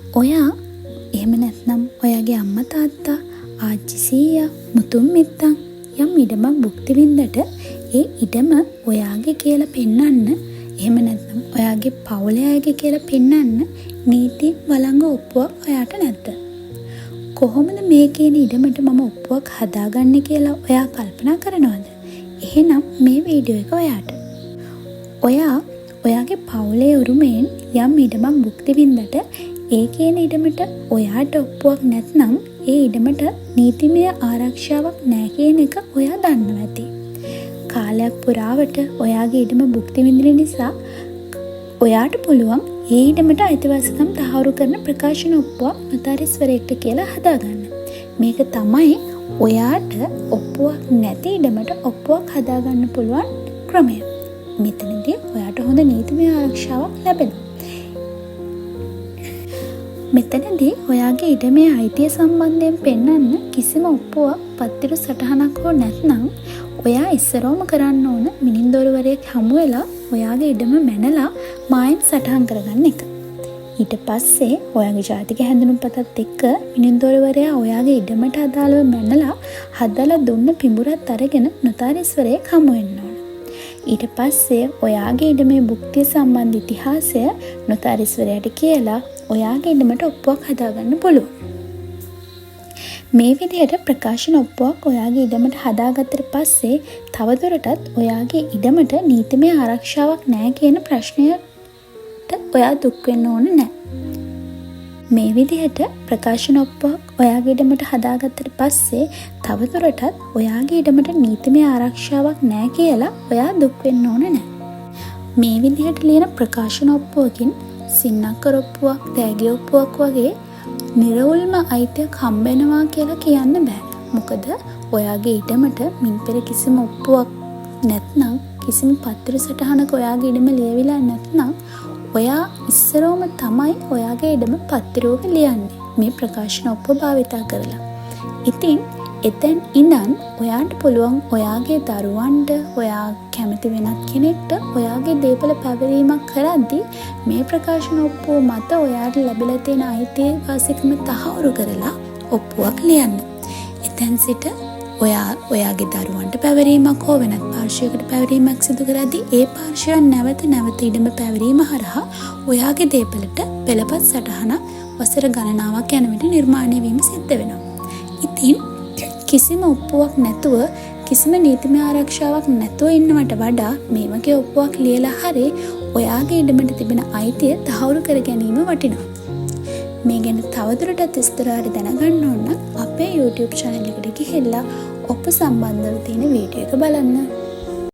ඔයා එහෙම නැත්නම් ඔයාගේ අම්මා තාත්තා, ආච්චි සීයා, මුතුන් මිත්තන් යම් ඉඩමක් භුක්ති විඳට ඒ ඉඩම ඔයාගේ කියලා පෙන්වන්න, එහෙම නැත්නම් ඔයාගේ පවුලේ අයගේ කියලා පෙන්වන්න නීති වළංගු ඔප්පුවක් ඔයාට නැද්ද? කොහොමද මේ කියන ඉඩමට මම ඔප්පුවක් හදාගන්නේ කියලා ඔයා කල්පනා කරනවද? එහෙනම් මේ වීඩියෝ එක ඔයාට. ඔයා ඔයාගේ පවුලේ උරුමයෙන් යම් ඉඩමක් භුක්ති විඳට ඒ කියන ඉඩමට ඔයාට ඔප්පුවක් නැත්නම් ඒ ඉඩමට නීතිමය ආරක්ෂාවක් නැහැ කියන එක ඔයා දන්නවා ඇති. කාලයක් පුරාවට ඔයාගේ ඉඩම භුක්ති විඳින නිසා ඔයාට පුළුවන් ඒ ඉඩමට අයිතිවාසිකම් තහවුරු කරන ප්‍රකාශන ඔප්පුවක් නොතාරිස්වරයෙක්ට කියලා හදාගන්න. මේක තමයි ඔයාට ඔප්පුවක් නැති ඉඩමට ඔප්පුවක් හදාගන්න පුළුවන් ක්‍රමය. මෙතනදී ඔයාට හොඳ නීතිමය ආරක්ෂාවක් ලැබෙනවා. මෙතනදී ඔයාගේ ඉඩමේ අයිතිය සම්බන්ධයෙන් පෙන්වන්න කිසිම ඔප්පුවක් පත්තිරු සටහනක් හෝ නැත්නම් ඔයා ඉස්සරෝම කරන්න ඕන මිනින්දොරුවරයෙක් හමු වෙලා ඔයාගේ ඉඩම මැනලා මායින් සටහන් කරගන්න එක. ඊට පස්සේ ඔයාගේ ජාතික හැඳුනුම්පතත් එක්ක මිනින්දොරුවරයා ඔයාගේ ඉඩමට අදාළව මැනලා හදලා දුන්න පිඹුරත් අරගෙන නොතාරිස්වරයෙක් හමු වෙන්න ඕන. ඊට පස්සේ ඔයාගේ ඉඩමේ භුක්තිය සම්බන්ධ ඉතිහාසය නොතාරිස්වරයාට කියලා ඔයාගේ ඉඩමට ඔප්පුවක් හදාගන්න පුළුවන්. මේ විදිහට ප්‍රකාශන ඔප්පුවක් ඔයාගේ ඉඩමට හදාගත්තට පස්සේ තවදුරටත් ඔයාගේ ඉඩමට නීතිමය ආරක්ෂාවක් නැහැ කියන ප්‍රශ්නයට ඔයා දුක් වෙන්න ඕන නැහැ. මේ විදිහට ප්‍රකාශන ඔප්පුවක් ඔයාගේ ඉඩමට හදාගත්තට පස්සේ තවදුරටත් ඔයාගේ ඉඩමට නීතිමය ආරක්ෂාවක් නැහැ කියලා ඔයා දුක් වෙන්න ඕන නැහැ. මේ විදිහට ලියන ප්‍රකාශන ඔප්පුවකින් සින්නක්කර ඔප්පුවක්, තෑගි ඔප්පුවක් වගේ නිරවුල්ම අයිතියක් හම්බෙනවා කියලා කියන්න බෑ. මොකද ඔයාගේ ඉඩමට මින් පෙර කිසිම ඔප්පුවක් නැත්නම් කිසිම පත්‍ර සටහනක ඔයාගේ ඉඩම ලියවිලා නැත්නම් ඔයා ඉස්සරෝම තමයි ඔයාගේ ඉඩම පත්‍රෝක ලියන්නේ මේ ප්‍රකාශන ඔප්පුව භාවිතා කරලා. ඉතින් එතෙන් ඉඳන් ඔයාට පුළුවන් ඔයාගේ දරුවන්ට, ඔයා කැමති වෙනත් කෙනෙක්ට ඔයාගේ දේපල පැවරීමක් කරද්දී මේ ප්‍රකාශන ඔප්පුව මත ඔයාට ලැබිලා තියෙන අයිතිවාසිකම තහවුරු කරලා ඔප්පුවක් ලියන්න. එතෙන් සිට ඔයාගේ දරුවන්ට පැවරීමක් හෝ වෙනත් පාර්ශ්වයකට පැවරීමක් සිදු කරද්දී ඒ පාර්ශ්වයන් නැවත ඉඩම පැවරීම හරහා ඔයාගේ දේපලට පෙළපත් සටහන වසර ගණනාවක් යන විට නිර්මාණය වීම සිද්ධ වෙනවා. ඉතින් කිසිම ඔප්පුවක් නැතුව, කිසිම නීතිමය ආරක්ෂාවක් නැතුව ඉන්නවට වඩා මේ වගේ ඔප්පුවක් ලියලා හරි ඔයාගේ ඉඩමට තිබෙන අයිතිය තහවුරු කර ගැනීම වටිනවා. මේ ගැන තවදුරටත් විස්තරාට දැනගන්න ඕන අපේ YouTube channel එකට ගිහිල්ලා ඔප්පු සම්බන්ධව තියෙන වීඩියෝ එක බලන්න.